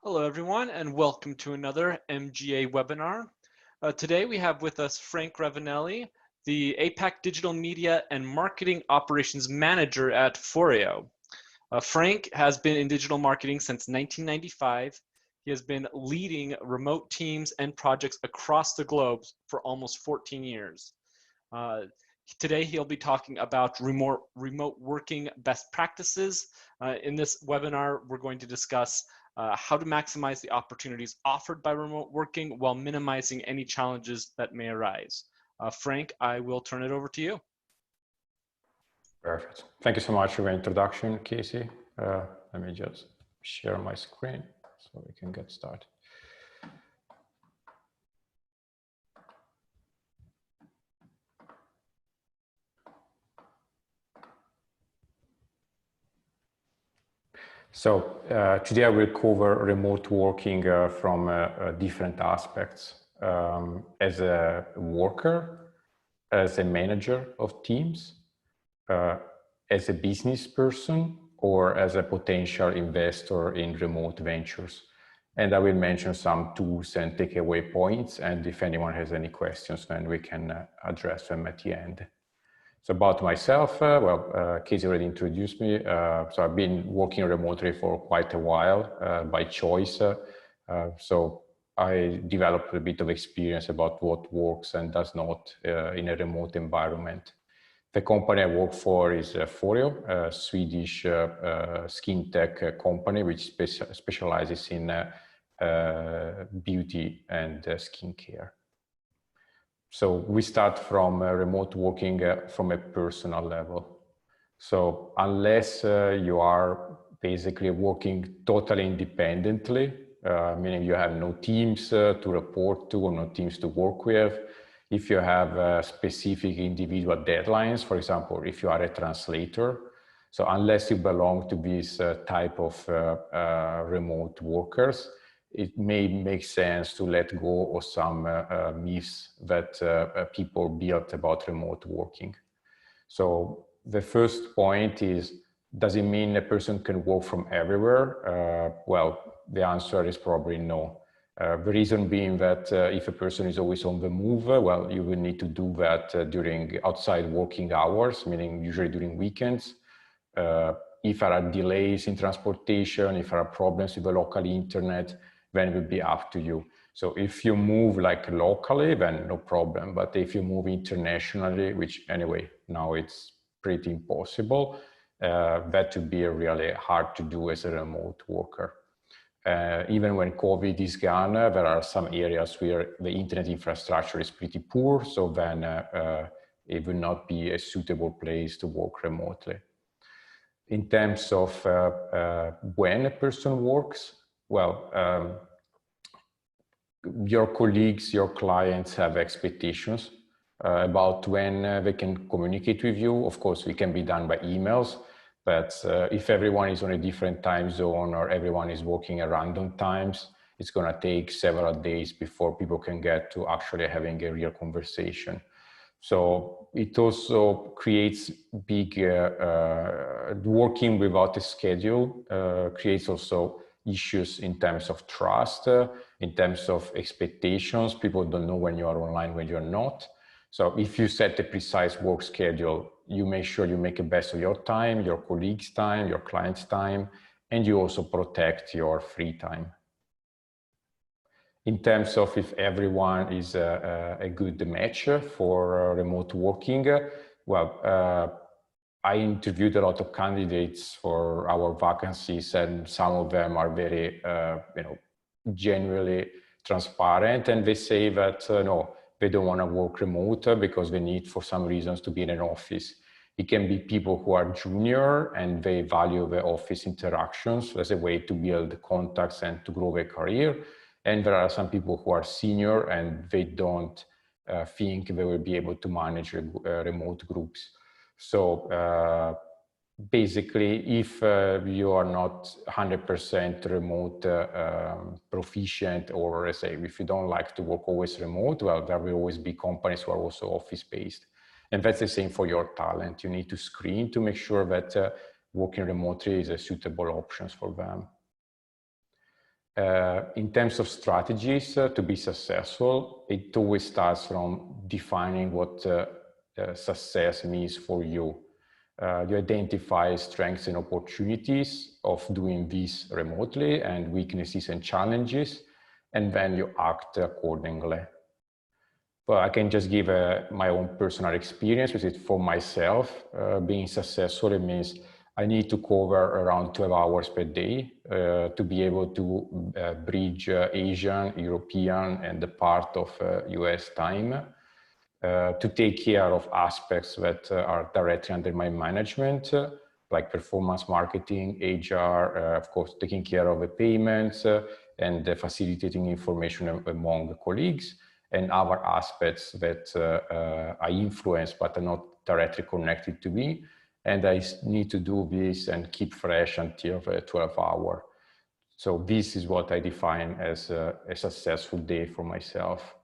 Hello, everyone, and welcome to another MGA webinar. Today we have with us Frank Ravanelli, the APAC Digital Media and Marketing Operations Manager at Foreo. Frank has been in digital marketing since 1995. He has been leading remote teams and projects across the globe for almost 14 years. Today he'll be talking about remote working best practices. In this webinar, we're going to discuss how to maximize the opportunities offered by remote working while minimizing any challenges that may arise. Frank, I will turn it over to you. Perfect. Thank you so much for the introduction, Casey. Let me just share my screen so we can get started. So today I will cover remote working from different aspects. As a worker, as a manager of teams, as a business person, or as a potential investor in remote ventures. And I will mention some tools and takeaway points. And if anyone has any questions, then we can address them at the end. So about myself, Casey already introduced me. So I've been working remotely for quite a while by choice. So I developed a bit of experience about what works and does not in a remote environment. The company I work for is Foreo, a Swedish skin tech company which specializes in beauty and skincare. So we start from remote working from a personal level. So unless you are basically working totally independently, meaning you have no teams to report to or no teams to work with, if you have specific individual deadlines, for example, if you are a translator, so unless you belong to this type of remote workers, it may make sense to let go of some myths that people built about remote working. So the first point is, does it mean a person can work from everywhere? Well, the answer is probably no. The reason being that if a person is always on the move, well, you will need to do that during outside working hours, meaning usually during weekends. If there are delays in transportation, if there are problems with the local internet, then it will be up to you. So if you move like locally, then no problem. But if you move internationally, which anyway, now it's pretty impossible, that would be really hard to do as a remote worker. Even when COVID is gone, there are some areas where the internet infrastructure is pretty poor. So then it will not be a suitable place to work remotely. In terms of when a person works, well, your colleagues, your clients have expectations about when they can communicate with you. Of course, it can be done by emails, but if everyone is on a different time zone or everyone is working at random times, it's going to take several days before people can get to actually having a real conversation. So it also creates big, working without a schedule creates also issues in terms of trust, in terms of expectations. People don't know when you are online, when you're not. So if you set a precise work schedule, you make sure you make the best of your time, your colleagues' time, your clients' time, and you also protect your free time. In terms of if everyone is a good match for remote working, well, I interviewed a lot of candidates for our vacancies, and some of them are very, genuinely transparent, and they say that no, they don't want to work remote because they need, for some reasons, to be in an office. It can be people who are junior and they value the office interactions as a way to build contacts and to grow their career. And there are some people who are senior and they don't think they will be able to manage remote groups. So basically, if you are not 100% remote proficient, or let's say if you don't like to work always remote, well, there will always be companies who are also office-based. And that's the same for your talent. You need to screen to make sure that working remotely is a suitable option for them. In terms of strategies to be successful, it always starts from defining what success means for you. You identify strengths and opportunities of doing this remotely and weaknesses and challenges, and then you act accordingly. But I can just give my own personal experience with it for myself. Being successful, it means I need to cover around 12 hours per day to be able to bridge Asian, European, and the part of US time. To take care of aspects that are directly under my management, like performance marketing, HR, of course, taking care of the payments and facilitating information among colleagues, and other aspects that I influence but are not directly connected to me. And I need to do this and keep fresh until the 12 hour. So this is what I define as a successful day for myself.